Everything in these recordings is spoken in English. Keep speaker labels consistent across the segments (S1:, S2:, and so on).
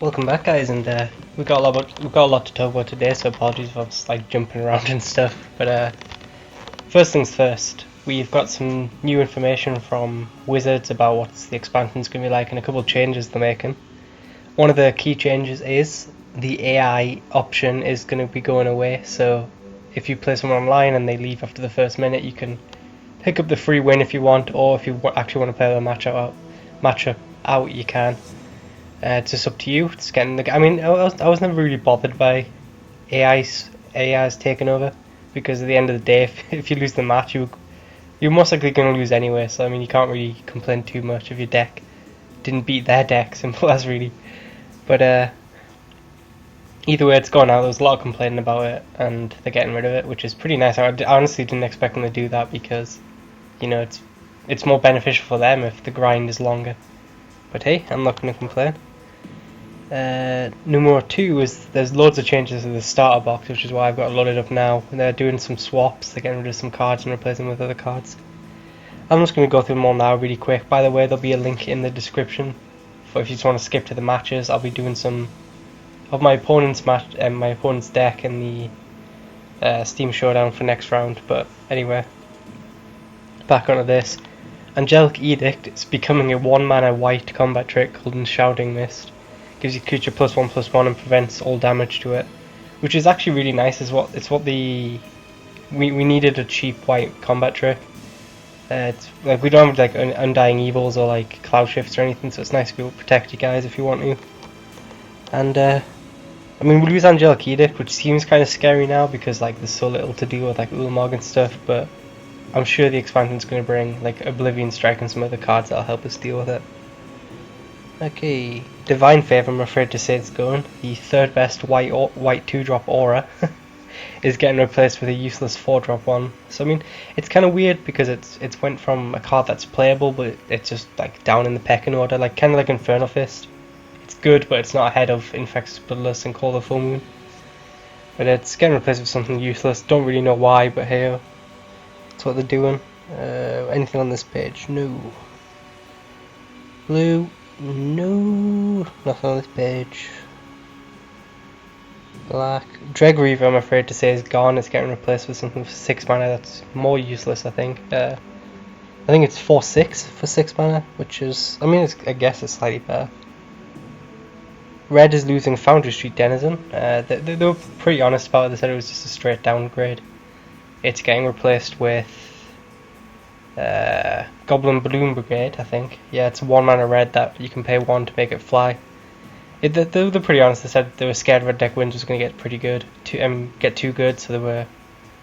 S1: Welcome back, guys, and we got a lot to talk about today. So apologies for us like jumping around and stuff. But first things first, we've got some new information from Wizards about what the expansion's going to be like and a couple of changes they're making. One of the key changes is the AI option is going to be going away. So if you play someone online and they leave after the first minute, you can pick up the free win if you want, or if you actually want to play the matchup out, you can. It's just up to you. It's getting the. I mean, I was never really bothered by AI's taking over, because at the end of the day, if you lose the match, you're most likely going to lose anyway. So I mean, you can't really complain too much if your deck didn't beat their deck. Simple as really. But either way, it's gone out. There was a lot of complaining about it, and they're getting rid of it, which is pretty nice. I honestly didn't expect them to do that because, you know, it's more beneficial for them if the grind is longer. But hey, I'm not going to complain. Number 2 is there's loads of changes to the starter box, which is why I've got it loaded up now. They're doing some swaps. They're getting rid of some cards and replacing them with other cards. I'm just going to go through them all now really quick. By the way, there'll be a link in the description for if you just want to skip to the matches. I'll be doing some of my opponent's deck in the Steam Showdown for next round. But anyway, back onto this. Angelic Edict is becoming a 1-mana white combat trick called Enshrouding Mist. Gives your creature +1/+1 and prevents all damage to it, which is actually really nice. We needed a cheap white combat trick. It's like we don't have like Undying Evils or like Cloud Shifts or anything, so it's nice to be able to protect you guys if you want to. And I mean, we lose Angelic Edict, which seems kind of scary now because like there's so little to do with like Ulamog and stuff, but I'm sure the expansion's going to bring like Oblivion Strike and some other cards that'll help us deal with it. Okay, Divine Favour, I'm afraid to say it's going. The third best white 2-drop aura is getting replaced with a useless 4-drop one. So I mean, it's kind of weird because it's went from a card that's playable, but it's just like down in the pecking order, like kind of like Infernal Fist. It's good, but it's not ahead of Infectious Bloodlust and Call the Full Moon. But it's getting replaced with something useless. Don't really know why, but hey, that's what they're doing. Anything on this page? No. Blue. No, nothing on this page. Black. Dreg Reaver, I'm afraid to say, is gone. It's getting replaced with something for 6 mana that's more useless, I think. I think it's 4/6 for 6 mana, which is, I mean, I guess it's slightly better. Red is losing Foundry Street Denizen. They were pretty honest about it. They said it was just a straight downgrade. It's getting replaced with Goblin Balloon Brigade, I think. Yeah, it's 1 mana red that you can pay 1 to make it fly. They're pretty honest. They said they were scared Red Deck Wins was going to get pretty good, get too good, so they were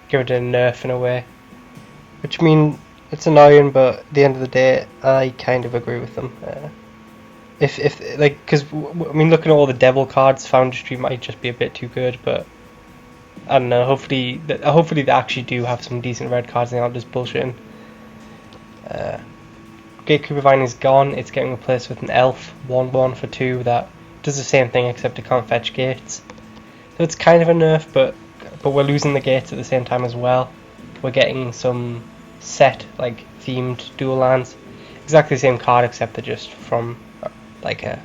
S1: giving it a nerf in a way. Which I mean, it's annoying, but at the end of the day, I kind of agree with them. If like, because I mean, looking at all the Devil cards, Foundry Street might just be a bit too good, but I don't know. Hopefully they actually do have some decent red cards and they're not just bullshitting. Gatekeeper Vine is gone. It's getting replaced with an elf 1/1 for 2 that does the same thing except it can't fetch gates. So it's kind of a nerf, but we're losing the gates at the same time as well. We're getting some set like themed dual lands, exactly the same card except they're just from like a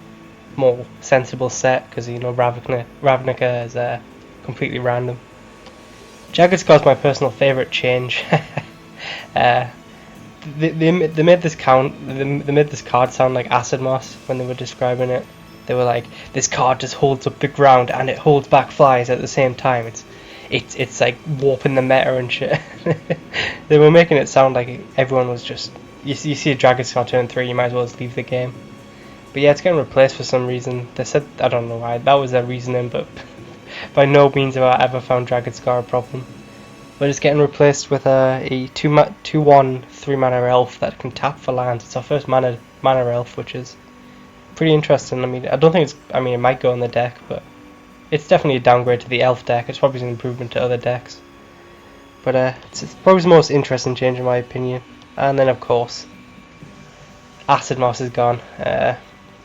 S1: more sensible set, because you know Ravnica is completely random. Jagged Scar is my personal favourite change. They made this card sound like Acid Moss when they were describing it. They were like, this card just holds up the ground and it holds back flies at the same time. It's like warping the meta and shit. They were making it sound like everyone was just, you see a Dragon Scar turn 3, you might as well just leave the game. But yeah, it's getting replaced for some reason. They said, I don't know why, that was their reasoning, but by no means have I ever found Dragon Scar a problem. But it's getting replaced with a 2/1 3-mana elf that can tap for lands. It's our first mana elf, which is pretty interesting. I mean, I don't think it's, I mean, it might go in the deck, but it's definitely a downgrade to the elf deck. It's probably an improvement to other decks. But it's probably the most interesting change in my opinion. And then of course, Acid Moss is gone.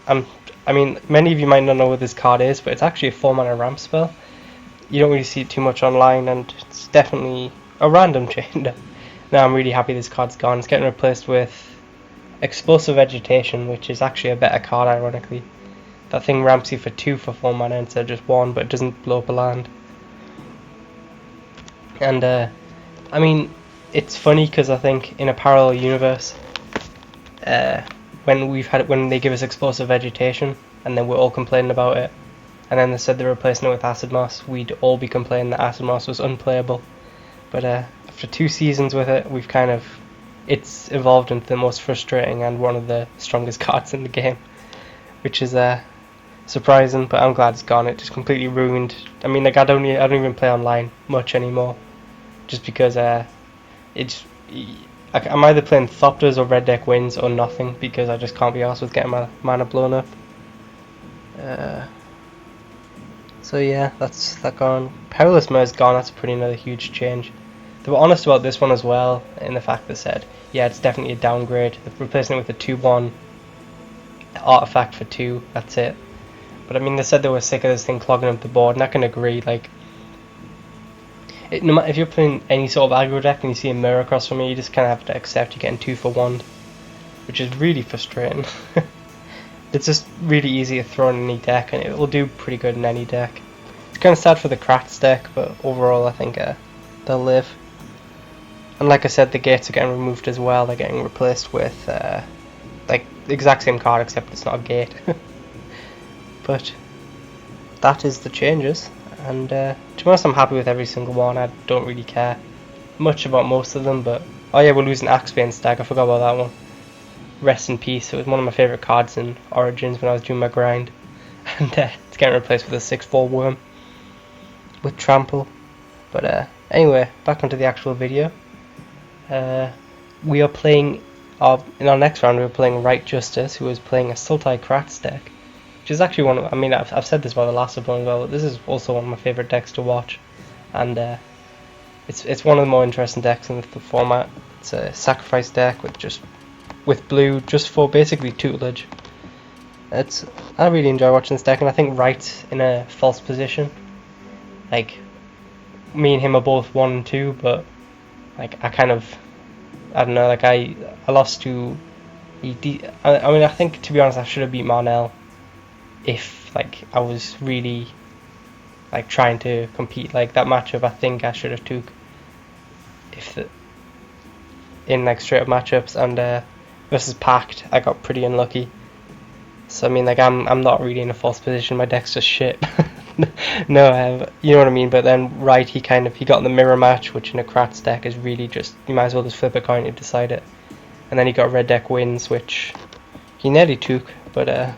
S1: I mean, many of you might not know what this card is, but it's actually a 4-mana ramp spell. You don't really see it too much online, and it's definitely a random change. Now I'm really happy this card's gone. It's getting replaced with Explosive Vegetation, which is actually a better card, ironically. that thing ramps you for 2 for 4 mana instead of just 1, but it doesn't blow up a land. And I mean, it's funny because I think in a parallel universe, when they give us explosive vegetation and then we're all complaining about it, and then they said they're replacing it with acid moss, we'd all be complaining that acid moss was unplayable. But after 2 seasons with it, it's evolved into the most frustrating and one of the strongest cards in the game, which is surprising. But I'm glad it's gone. It just completely ruined. I mean, like I don't even play online much anymore, just because I'm either playing Thopters or red deck wins or nothing, because I just can't be arsed with getting my mana blown up. So yeah, that's that gone. Perilous Mir's gone. That's another huge change. They were honest about this one as well, in the fact they said, yeah, it's definitely a downgrade. They're replacing it with a 2/1 artifact for 2. That's it. But I mean, they said they were sick of this thing clogging up the board, and I can agree. Like, no matter if you're playing any sort of aggro deck and you see a mirror across from you, you just kind of have to accept you're getting 2 for 1, which is really frustrating. It's just really easy to throw in any deck, and it will do pretty good in any deck. It's kind of sad for the Kratz deck, but overall I think they'll live. And like I said, the gates are getting removed as well. They're getting replaced with like the exact same card, except it's not a gate. But that is the changes, and to be honest, I'm happy with every single one. I don't really care much about most of them, but oh yeah, we're losing Axebane Stag. I forgot about that one. Rest in peace. It was one of my favourite cards in Origins when I was doing my grind, and it's getting replaced with a 6/4 worm with trample. But anyway, back onto the actual video. We are playing in our next round. We're playing Wright Justice, who is playing a Sultai Kratz deck, which is actually one of, I mean, I've said this about the last opponent as well, but this is also one of my favourite decks to watch, and it's one of the more interesting decks in the format. It's a sacrifice deck with blue, just for basically tutelage. I really enjoy watching this deck, and I think Wright's in a false position. Like, me and him are both 1 and 2, but like I don't know, like I lost to I mean, I think, to be honest, I should have beat Marnell if like I was really like trying to compete. Like that matchup, I think I should have took in like straight up matchups, and versus Pact I got pretty unlucky. So I mean, like I'm not really in a false position. My deck's just shit. No, you know what I mean. But then Wright, he got in the mirror match, which in a Kratz deck is really just, you might as well just flip a coin to decide it. And then he got red deck wins, which he nearly took, but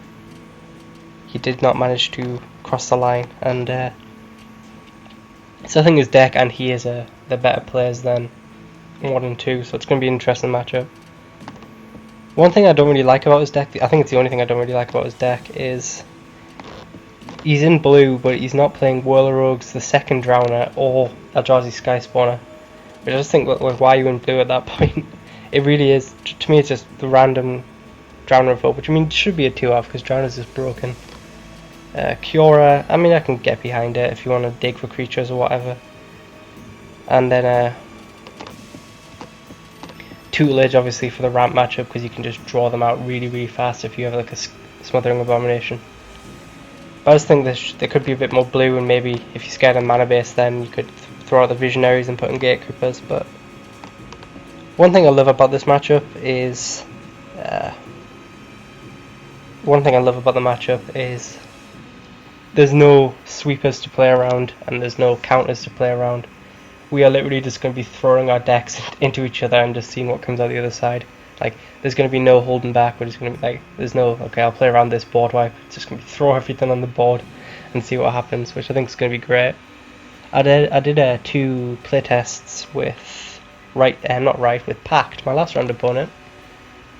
S1: he did not manage to cross the line. And so I think his deck and he is the better players than 1 and 2. So it's going to be an interesting matchup. One thing I don't really like about his deck, I think it's the only thing I don't really like about his deck, is he's in blue, but he's not playing Whirler Rogues, the second Drowner, or Eldrazi Sky Spawner. But I just think, like, why are you in blue at that point? It really is, to me, it's just the random Drowner vote, which I mean should be a 2-off because Drowner's just broken. Kiora, I mean I can get behind it if you want to dig for creatures or whatever. And then tutelage, obviously, for the ramp matchup, because you can just draw them out really, really fast if you have like a Smothering Abomination. But I just think there could be a bit more blue, and maybe if you're scared of mana base, then you could throw out the Visionaries and put in Gatekeepers. But one thing I love about this matchup is there's no sweepers to play around, and there's no counters to play around. We are literally just going to be throwing our decks into each other and just seeing what comes out the other side. Like, there's going to be no holding back. We're just going to be like, there's no, okay, I'll play around this board wipe. It's just going to be throw everything on the board and see what happens, which I think is going to be great. I did 2 playtests with with Pact, my last round opponent.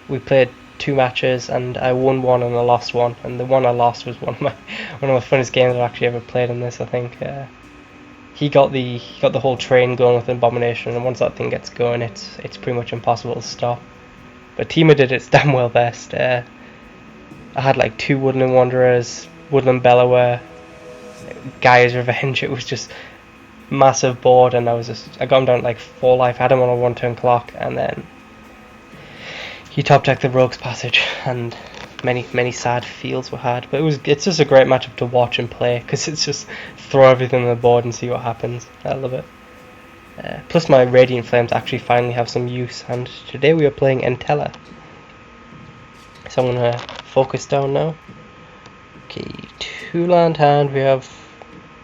S1: We played 2 matches, and I won 1 and I lost 1. And the one I lost was one of my funnest games I've actually ever played in this. I think he got the whole train going with Abomination, and once that thing gets going, it's pretty much impossible to stop. But Tima did its damn well best. I had like 2 Woodland Wanderers, Woodland Bellower, Gaia's Revenge. It was just massive board, and I got him down to like 4 life. I had him on a 1-turn clock, and then he top decked the Rogue's Passage, and many sad fields were had, but it's just a great matchup to watch and play because it's just throw everything on the board and see what happens. I love it. Plus my Radiant Flames actually finally have some use, and today we are playing Entella. So I'm gonna focus down now. Okay, 2 land hand. We have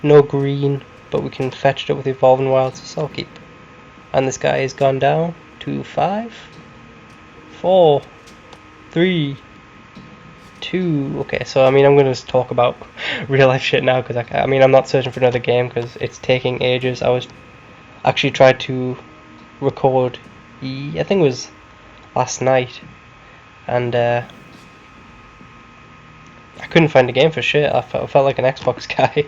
S1: no green, but we can fetch it up with Evolving Wilds, so I'll keep. And this guy has gone down to 5, 4, 3, 2. Okay, so I mean I'm gonna just talk about real life shit now because I mean I'm not searching for another game because it's taking ages. I was actually tried to record, I think it was last night, and I couldn't find a game for shit. I felt like an Xbox guy.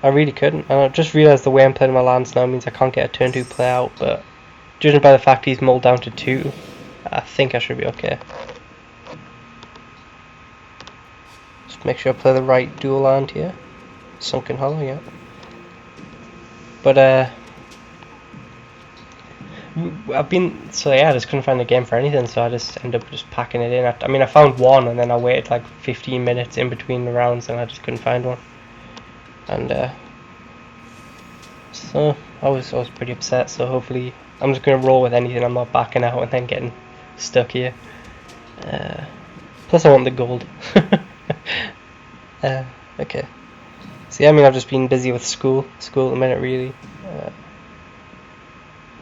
S1: I really couldn't. And I just realised the way I'm playing my lands now means I can't get a turn 2 play out, but judging by the fact he's mulled down to 2, I think I should be okay. Just make sure I play the right dual land here. Sunken Hollow, yeah. But I just couldn't find a game for anything, so I just ended up just packing it in. I mean I found one and then I waited like 15 minutes in between the rounds and I just couldn't find one. And so I was pretty upset, so hopefully I'm just going to roll with anything. I'm not backing out and then getting stuck here. Plus I want the gold. Okay. See, I mean I've just been busy with school at the minute really.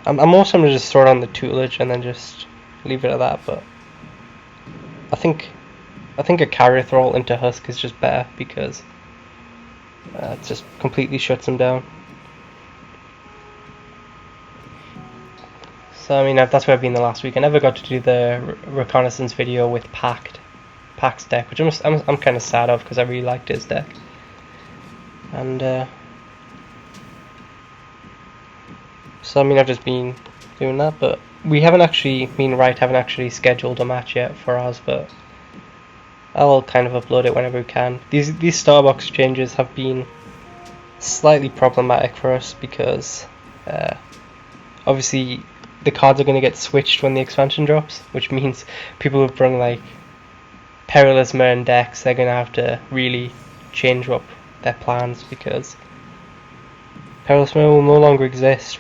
S1: I'm also going to just throw it on the tutelage and then just leave it at that, but I think a carrier throw into Husk is just better because it just completely shuts him down. So I mean that's where I've been the last week. I never got to do the Reconnaissance video with Pact's deck, which I'm kind of sad of because I really liked his deck. And so I mean I've just been doing that, but me and Wright haven't actually scheduled a match yet for ours, but I'll kind of upload it whenever we can. These Starbucks changes have been slightly problematic for us because obviously the cards are going to get switched when the expansion drops, which means people who bring like Perilous Mern decks, they're going to have to really change up their plans because Perilous Mern will no longer exist.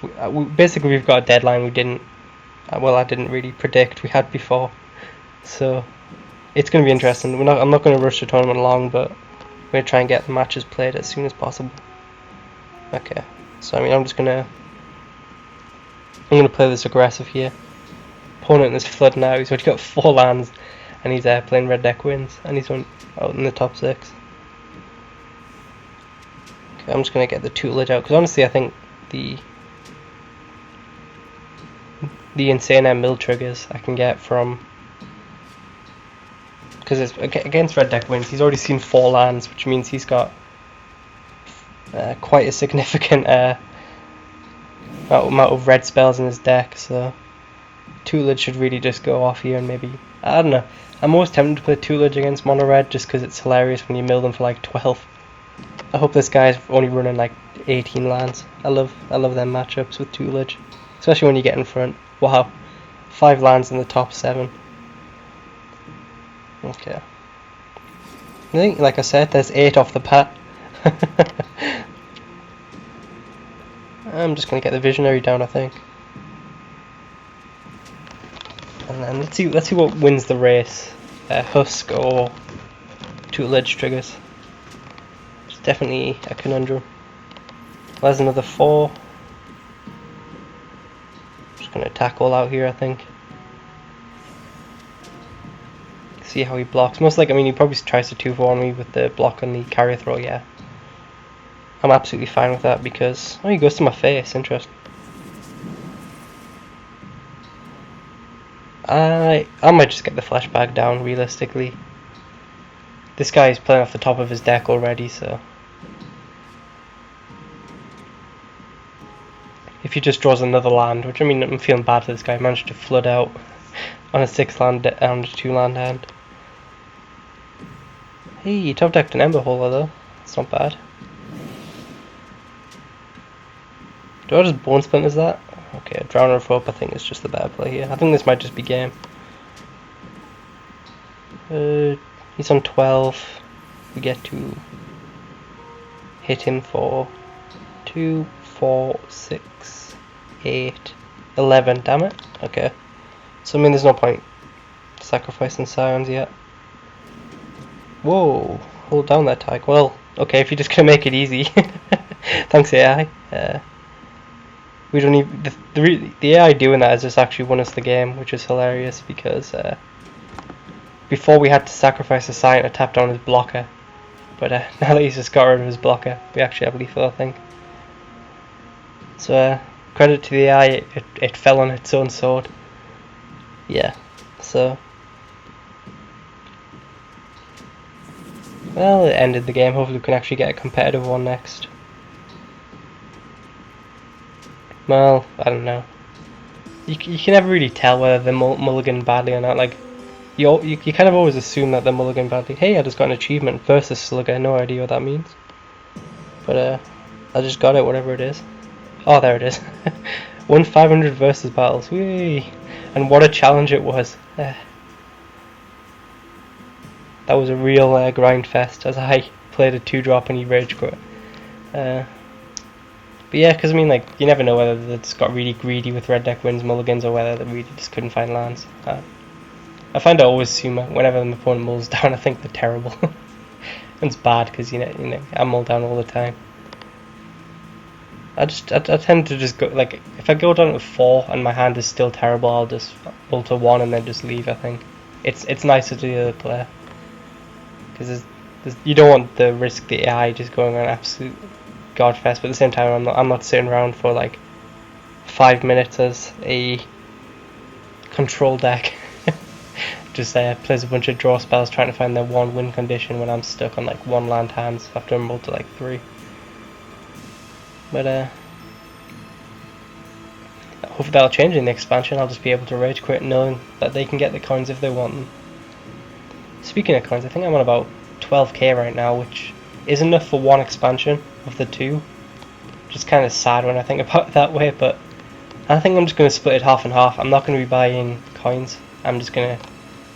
S1: Basically we've got a deadline I didn't really predict we had before, so it's going to be interesting. I'm not going to rush the tournament along, but we're going to try and get the matches played as soon as possible. Okay, so I mean I'm going to play this aggressive here. Opponent is flooding out. He's already got 4 lands and he's playing red deck wins and he's out in the top 6. Okay, I'm just going to get the tutelage out because honestly I think the insane mill triggers I can get from, because it's against red deck wins. He's already seen 4 lands, which means he's got quite a significant amount of red spells in his deck, so tutelage should really just go off here. And maybe, I don't know, I'm always tempted to play tutelage against mono red just because it's hilarious when you mill them for like 12. I hope this guy's only running like 18 lands. I love them matchups with tutelage, especially when you get in front. Wow, 5 lands in the top 7. Okay, I think, like I said, there's 8 off the bat. I'm just gonna get the Visionary down, I think, and then let's see what wins the race, Husk or tutelage triggers. It's definitely a conundrum. There's another 4. Just gonna attack all out here, I think. See how he blocks. Most likely, I mean, he probably tries to 2-4 on me with the block on the carrier throw. Yeah, I'm absolutely fine with that because he goes to my face. Interesting. I might just get the flashback down. Realistically, this guy is playing off the top of his deck already, so if he just draws another land, which I mean I'm feeling bad for this guy, managed to flood out on a 6 land and a 2 land hand. Hey, he top decked an Ember Hauler though. It's not bad. Do I just Bone Splinters that? Okay, Drowner of Hope I think is just the better play here. I think this might just be game. He's on 12. We get to hit him for 2, 4, 6, 8, 11. Damn it. Okay. So I mean, there's no point sacrificing scions yet. Whoa! Hold down that tag. Well, okay, if you're just gonna make it easy. Thanks AI. We don't even the AI doing that has just actually won us the game, which is hilarious because before we had to sacrifice a scion to tap down his blocker, but now that he's just got rid of his blocker, we actually have lethal, I think. So credit to the AI, it fell on its own sword. Yeah. So well, it ended the game. Hopefully we can actually get a competitive one next. Well, I don't know. You can never really tell whether they mulligan badly or not. Like, you kind of always assume that they mulligan badly. Hey, I just got an achievement versus Slugger. No idea what that means. But I just got it, whatever it is. Oh, there it is. Won 500 versus battles. Whee! And what a challenge it was. That was a real grind fest as I played a 2-drop and he rage quit. But yeah, because I mean, like, you never know whether they just got really greedy with red deck wins mulligans or whether they really just couldn't find lands. I find I always assume whenever my opponent mulls down, I think they're terrible. And it's bad because you know I mull down all the time. I tend to just go, like, if I go down to 4 and my hand is still terrible, I'll just mull to 1 and then just leave. I think it's nicer to the other player because you don't want the risk the AI just going on absolute godfest, but at the same time I'm not sitting around for like 5 minutes as a control deck just plays a bunch of draw spells trying to find their 1 win condition when I'm stuck on like 1 land hands after I'm rolled to like 3. But hopefully that'll change in the expansion. I'll just be able to rage quit knowing that they can get the coins if they want them. Speaking of coins, I think I'm on about 12k right now, which is enough for 1 expansion of the 2. Just kind of sad when I think about it that way, but I think I'm just going to split it half and half. I'm not going to be buying coins. I'm just going to,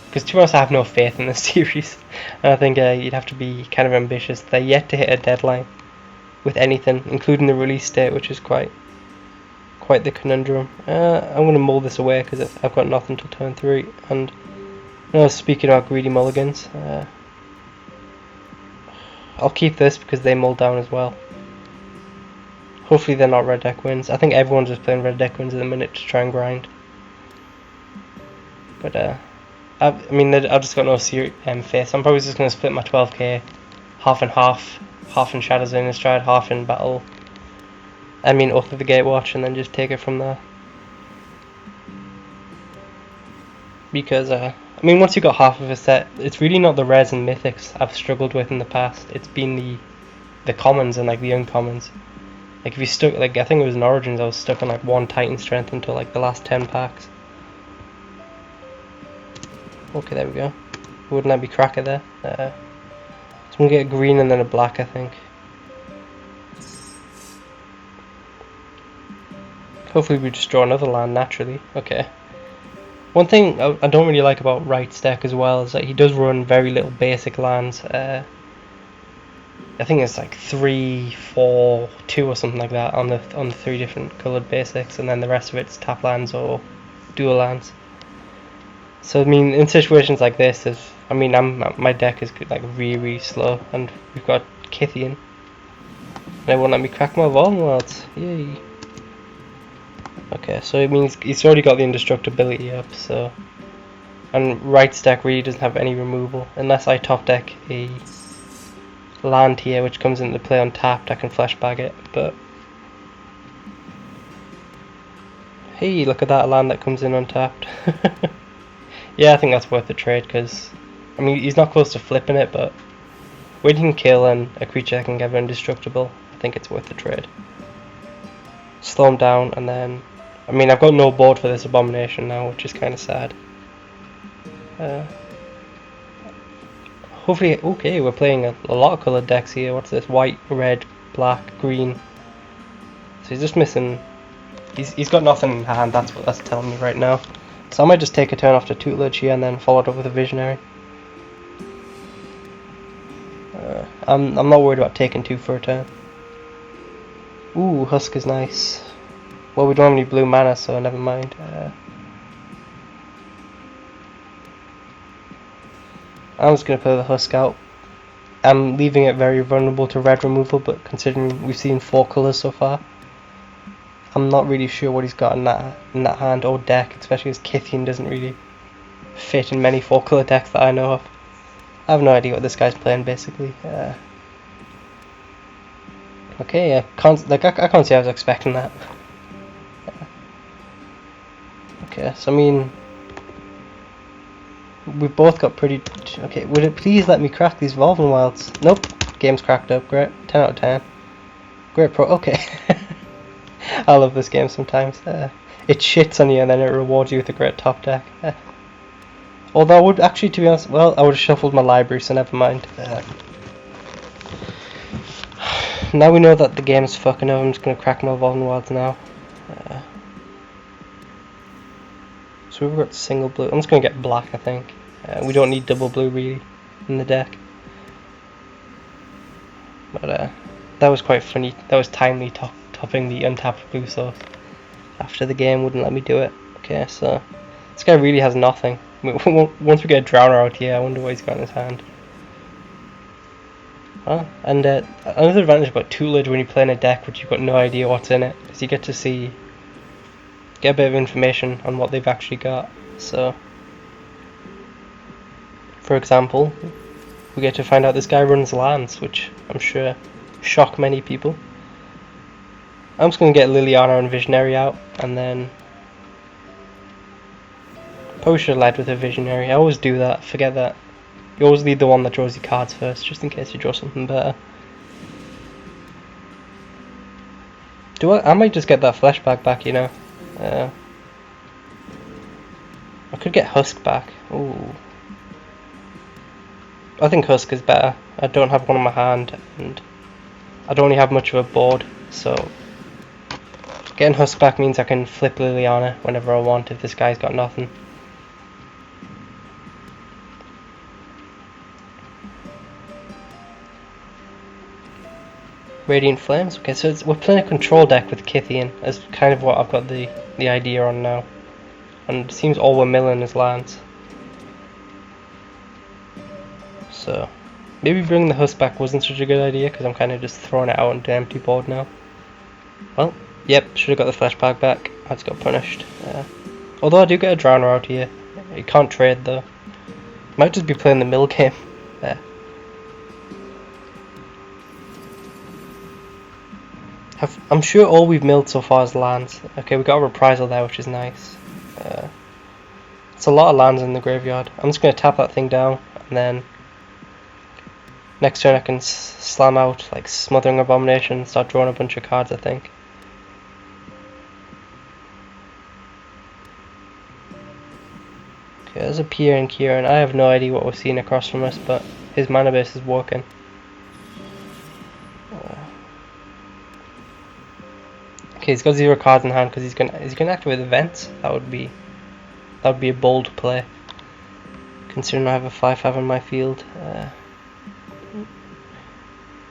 S1: because to be honest I have no faith in this series, and I think you'd have to be kind of ambitious. They're yet to hit a deadline with anything, including the release date, which is quite the conundrum. I'm going to mull this away because I've got nothing till turn 3. And speaking about greedy mulligans, I'll keep this because they mull down as well. Hopefully they're not red deck wins. I think everyone's just playing red deck wins at the minute to try and grind. But I mean, I've just got no faith. So I'm probably just going to split my 12k half and half. Half in Shadows in Stride, half in battle. I mean, off of the Gatewatch, and then just take it from there. Because I mean, once you got half of a set, it's really not the rares and mythics I've struggled with in the past. It's been the commons and like the uncommons. Like if you stuck, like I think it was in Origins, I was stuck on like 1 Titan strength until like the last 10 packs. Okay, there we go. Wouldn't that be cracker there? So I'm gonna get a green and then a black, I think. Hopefully we just draw another land naturally. Okay. One thing I don't really like about Wright's deck as well is that he does run very little basic lands. I think it's like 3, 4, 2 or something like that on the 3 different coloured basics, and then the rest of it's tap lands or dual lands. So I mean, in situations like this, my deck is like really slow, and we've got Kithian. They won't let me crack my Vuln Worlds. Yay! Okay, so it means he's already got the indestructibility up. So, and Wright's deck really doesn't have any removal unless I top deck a land here, which comes into play untapped. I can flashback it, but hey, look at that land that comes in untapped. Yeah, I think that's worth the trade because, I mean, he's not close to flipping it, but when he can kill and a creature that can give indestructible, I think it's worth the trade. Slow him down, and then, I mean, I've got no board for this abomination now, which is kind of sad. Hopefully, okay, we're playing a lot of coloured decks here. What's this? White, red, black, green. So he's just missing. He's got nothing in hand. That's what that's telling me right now. So I might just take a turn off to Tutelage here and then follow it up with a Visionary. I'm not worried about taking 2 for a turn. Ooh, Husk is nice. Well, we don't have any blue mana, so never mind. I'm just going to play the Husk out. I'm leaving it very vulnerable to red removal, but considering we've seen 4 colours so far, I'm not really sure what he's got in that hand or deck, especially as Kithian doesn't really fit in many 4 colour decks that I know of. I have no idea what this guy's playing, basically. Okay, I can't say I was expecting that. Okay, so I mean, we've both got pretty... Okay, would it please let me crack these Evolving Wilds? Nope, game's cracked up, great, 10 out of 10. Great pro, okay. I love this game sometimes. It shits on you and then it rewards you with a great top deck. Although I would actually, to be honest, well, I would have shuffled my library, so never mind. Now we know that the game's fucking up, I'm just going to crack my Evolving Wilds now. So we've got single blue. I'm just going to get black, I think. We don't need double blue, really, in the deck. But that was quite funny. That was timely topping the untapped blue source. After the game wouldn't let me do it. Okay, so this guy really has nothing. Once we get a Drowner out here, I wonder what he's got in his hand. Well, and another advantage about Tutelage when you play in a deck which you've got no idea what's in it is you get to get a bit of information on what they've actually got. So, for example, we get to find out this guy runs lands, which I'm sure shock many people. I'm just going to get Liliana and Visionary out, and then probably should have led with a Visionary. I always do that, forget that. You always lead the one that draws your cards first, just in case you draw something better. I might just get that Fleshbag back, you know. I could get Husk back. Ooh. I think Husk is better. I don't have one in my hand, and I don't really have much of a board, so getting Husk back means I can flip Liliana whenever I want if this guy's got nothing. Radiant Flames. Okay, so we're playing a control deck with Kithian, as kind of what I've got the idea on now. And it seems all we're milling is lands. So, maybe bringing the Husk back wasn't such a good idea, because I'm kind of just throwing it out onto an empty board now. Well, yep, should have got the Fleshbag back. I just got punished. Although I do get a Drowner out here. You can't trade though. Might just be playing the mill game. There. I'm sure all we've milled so far is lands. Okay, we got a Reprisal there, which is nice. It's a lot of lands in the graveyard. I'm just going to tap that thing down, and then next turn I can slam out like Smothering Abomination and start drawing a bunch of cards, I think. Okay, there's a Pierre and Kieran. I have no idea what we're seeing across from us, but his mana base is working. Okay, he's got 0 cards in hand because he's gonna activate Events. That would be a bold play, considering I have a 5/5 on my field.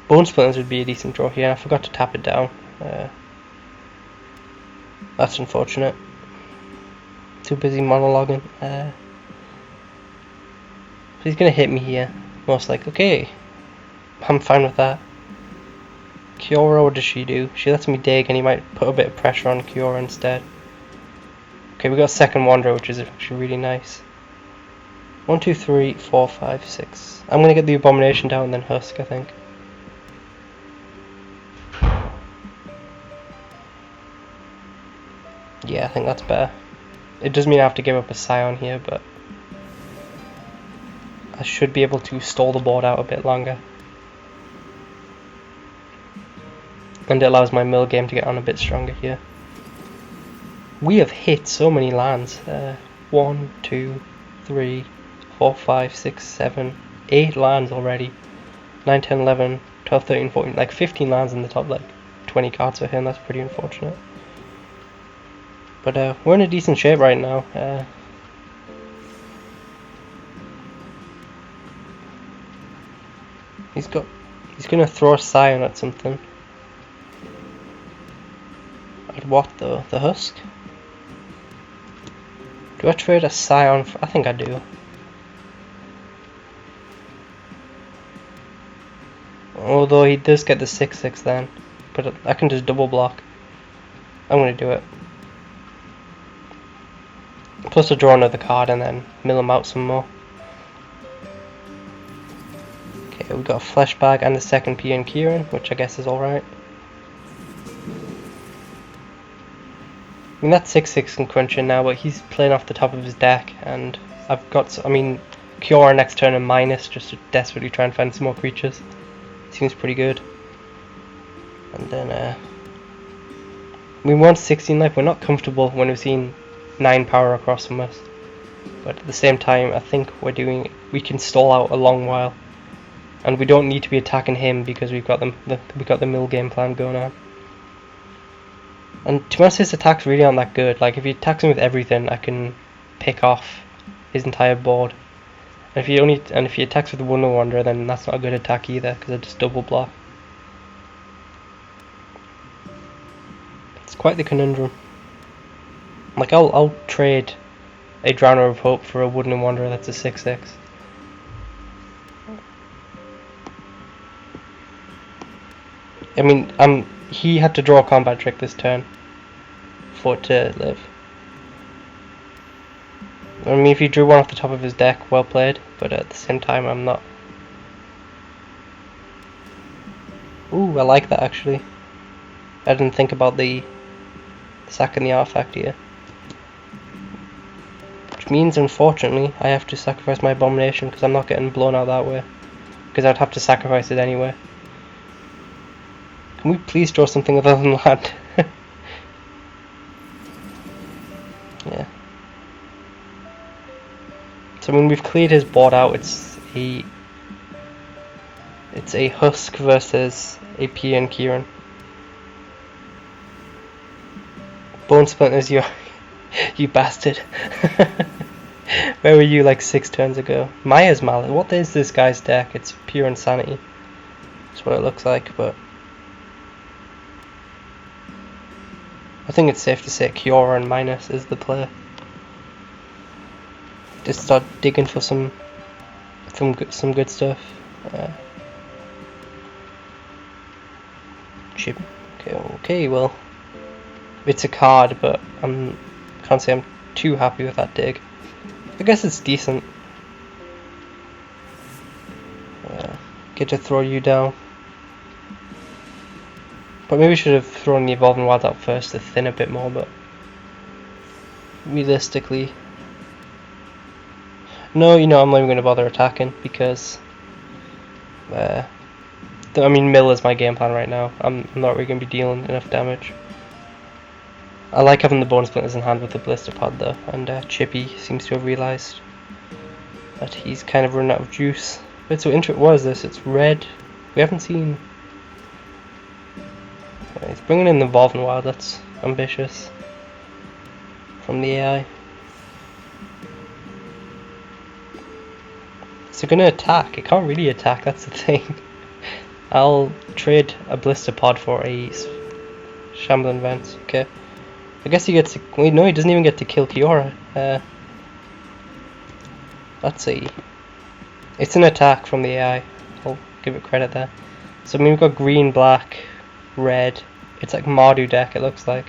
S1: Bone Splinters would be a decent draw here. I forgot to tap it down. That's unfortunate. Too busy monologuing. He's gonna hit me here, most likely. Okay, I'm fine with that. Kiora, what does she do? She lets me dig, and he might put a bit of pressure on Kiora instead. Okay, we got second Wanderer, which is actually really nice. 1, 2, 3, 4, 5, 6. I'm gonna get the Abomination down and then Husk, I think. Yeah, I think that's better. It does mean I have to give up a Scion here, but I should be able to stall the board out a bit longer. And it allows my mill game to get on a bit stronger here. We have hit so many lands. 1, 2, 3, 4, 5, 6, 7, 8 lands already. 9, 10, 11, 12, 13, 14, like 15 lands in the top like 20 cards for him. That's pretty unfortunate. But we're in a decent shape right now. He's gonna throw a scion at something. At what though? The husk? Do I trade a scion for, I think I do. Although he does get the 6/6 then. But I can just double block. I'm gonna do it. Plus I'll draw another card and then mill him out some more. Okay, we got a flesh bag and the second P in Kieran, which I guess is alright. I mean that 6/6 can crunch in now, but he's playing off the top of his deck, and I've got, I mean, Cure next turn and minus just to desperately try and find some more creatures. Seems pretty good. And then we want 16 life. We're not comfortable when we've seen 9 power across from us, but at the same time I think we can stall out a long while, and we don't need to be attacking him because we've got the mill game plan going on. And to be honest, his attacks really aren't that good. Like if he attacks me with everything, I can pick off his entire board. And if he attacks with the Wonder Wanderer, then that's not a good attack either because I just double block. It's quite the conundrum. Like I'll trade a Drowner of Hope for a Wooden Wanderer that's a 6/6. I mean, he had to draw a combat trick this turn for it to live. I mean, if he drew one off the top of his deck, well played, but at the same time I'm not. Ooh, I like that actually. I didn't think about the sacking the artifact here. Which means, unfortunately, I have to sacrifice my Abomination because I'm not getting blown out that way. Because I'd have to sacrifice it anyway. Can we please draw something other than land? Yeah. So I mean, we've cleared his board out. It's a Husk versus a P and Kieran. Bone Splinters, you bastard. Where were you like 6 turns ago? Maya's Mallet. What is this guy's deck? It's pure insanity. That's what it looks like, but I think it's safe to say Kiora and minus is the play. Just start digging for some good stuff. Chip. Okay, well, it's a card, but can't say I'm too happy with that dig. I guess it's decent. Get to throw you down. But maybe we should have thrown the Evolving Wilds out first to thin a bit more, but realistically, no, I'm not even going to bother attacking because I mean, mill is my game plan right now. I'm not really going to be dealing enough damage. I like having the Bone Splinters in hand with the Blister Pod though, and Chippy seems to have realised that he's kind of run out of juice. Wait, so what is this? It's red. We haven't seen. He's bringing in the Evolving Wild. That's ambitious from the AI. So gonna attack. It can't really attack. That's the thing. I'll trade a Blister Pod for a Shambling Vents. Okay. I guess he gets to. Wait, no, he doesn't even get to kill Kiora. Let's see. It's an attack from the AI. I'll give it credit there. So I mean, we've got green, black, red. It's like Mardu deck, it looks like.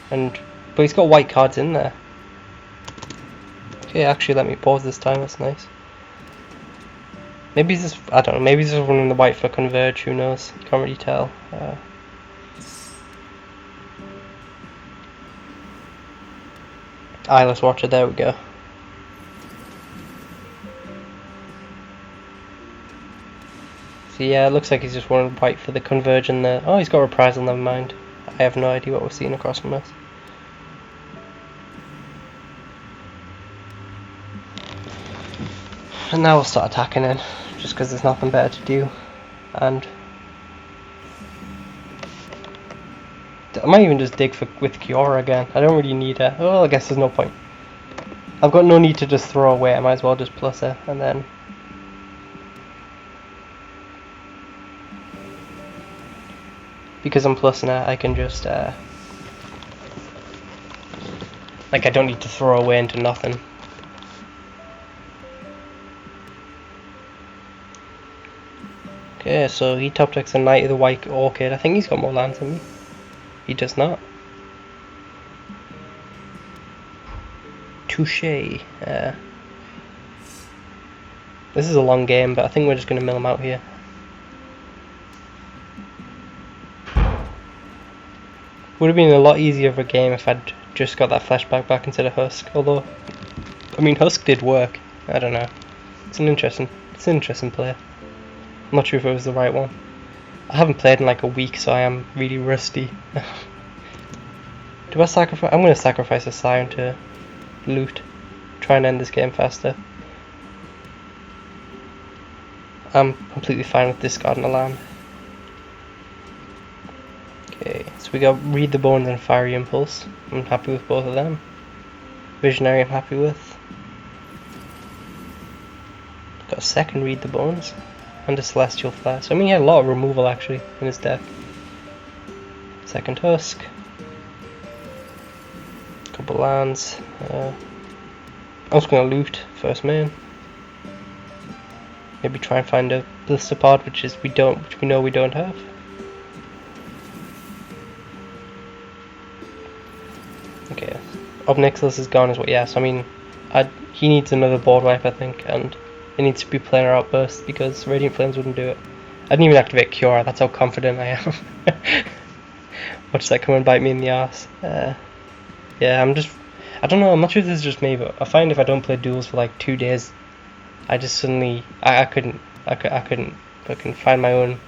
S1: But he's got white cards in there. Okay, actually let me pause this time, that's nice. Maybe he's just, I don't know, maybe he's just running the white for Converge, who knows, can't really tell. Eyeless Watcher, there we go. So yeah, it looks like he's just running white for the Converge and the... Oh, he's got Reprisal, never mind. I have no idea what we're seeing across from us. And now we'll start attacking in, just because there's nothing better to do. And I might even just dig with Kiora again. I don't really need her. Oh, I guess there's no point. I've got no need to just throw away. I might as well just plus her and then because I'm plus now, I can just like I don't need to throw away into nothing. Okay, so he top decks a Knight of the White Orchid. I think he's got more lands than me. He does not. Touche. This is a long game, but I think we're just going to mill him out here. Would have been a lot easier of a game if I'd just got that flashback back instead of Husk. Although, I mean, Husk did work. I don't know. It's an interesting play. I'm not sure if it was the right one. I haven't played in like a week, so I am really rusty. Do I sacrifice? I'm going to sacrifice a Scion to loot. Try and end this game faster. I'm completely fine with discarding a land. Okay, so we got Read the Bones and Fiery Impulse. I'm happy with both of them. Visionary I'm happy with. Got a second Read the Bones. And a Celestial Flare. So I mean he had a lot of removal actually in his deck. Second Husk. Couple lands. I'm just gonna loot first main. Maybe try and find a blister pod, which we know we don't have. Okay. Obnixilus is gone as well. Yeah, so I mean he needs another board wipe I think, and it needs to be planar outburst because Radiant Flames wouldn't do it. I didn't even activate Cure, that's how confident I am. Watch that come and bite me in the arse. Yeah, I don't know, I'm not sure if this is just me, but I find if I don't play Duels for like 2 days, I just suddenly, I couldn't fucking find my own,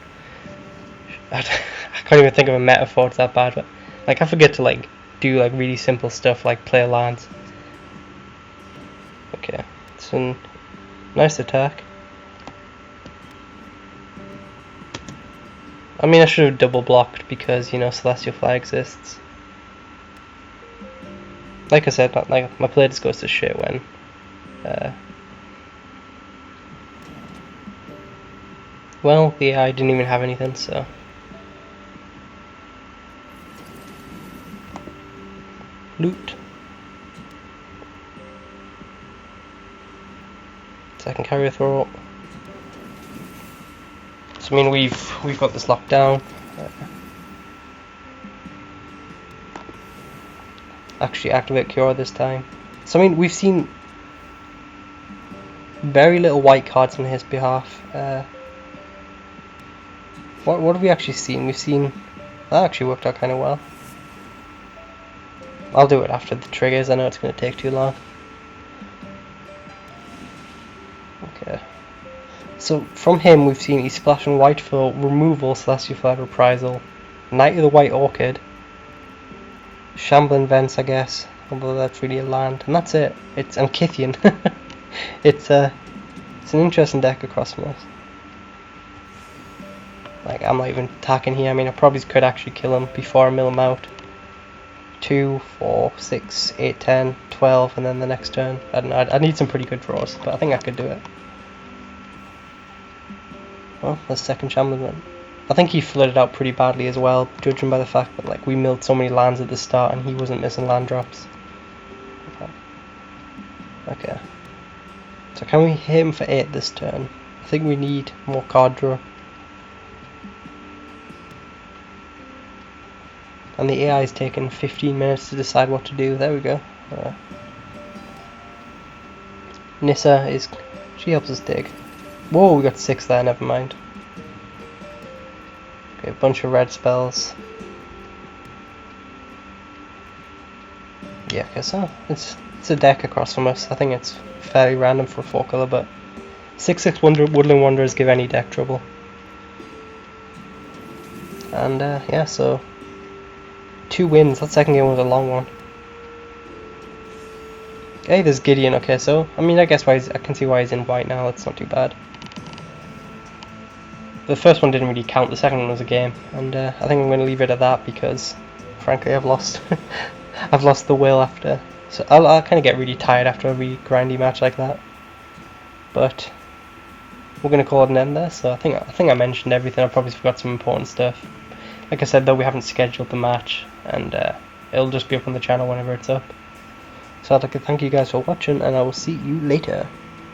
S1: I can't even think of a metaphor, it's that bad, but like I forget to like do like really simple stuff like play lands. Okay, so nice attack. I mean I should have double blocked because you know Celestial Flag exists. Like I said, like my play just goes to shit when well, the AI didn't even have anything, so loot. Second carrier throw. So I mean we've got this locked down. Actually activate Cure this time. So I mean we've seen very little white cards on his behalf. What have we actually seen? We've seen that actually worked out kind of well. I'll do it after the triggers. I know it's going to take too long. Okay. So from him we've seen he's splashing white for removal, Celestial Flare Reprisal, Knight of the White Orchid, Shambling Vents I guess, although that's really a land, and that's it. It's Ankithian. It's an interesting deck across from us. Like I'm not even attacking here. I mean I probably could actually kill him before I mill him out. 2, 4, 6, 8, 10, 12, and then the next turn. I don't know, I need some pretty good draws, but I think I could do it. Well, the second Shambling Vent. I think he flooded out pretty badly as well, judging by the fact that like we milled so many lands at the start and he wasn't missing land drops. Okay. So can we hit him for 8 this turn? I think we need more card draw. And the AI is taking 15 minutes to decide what to do. There we go. Nissa is... she helps us dig. Whoa, we got 6 there, never mind. Okay, a bunch of red spells. Yeah, okay, so it's a deck across from us. I think it's fairly random for a 4 color, but 6/6 Woodland Wanderers give any deck trouble. And yeah, so 2 wins. That second game was a long one. Okay, there's Gideon. Okay, so I mean, I guess I can see why he's in white now. It's not too bad. The first one didn't really count. The second one was a game, and I think I'm going to leave it at that because, frankly, I've lost. I've lost the will after. So I'll kind of get really tired after a really grindy match like that. But we're going to call it an end there. So I think I mentioned everything. I probably forgot some important stuff. Like I said though, we haven't scheduled the match, and it'll just be up on the channel whenever it's up. So I'd like to thank you guys for watching, and I will see you later.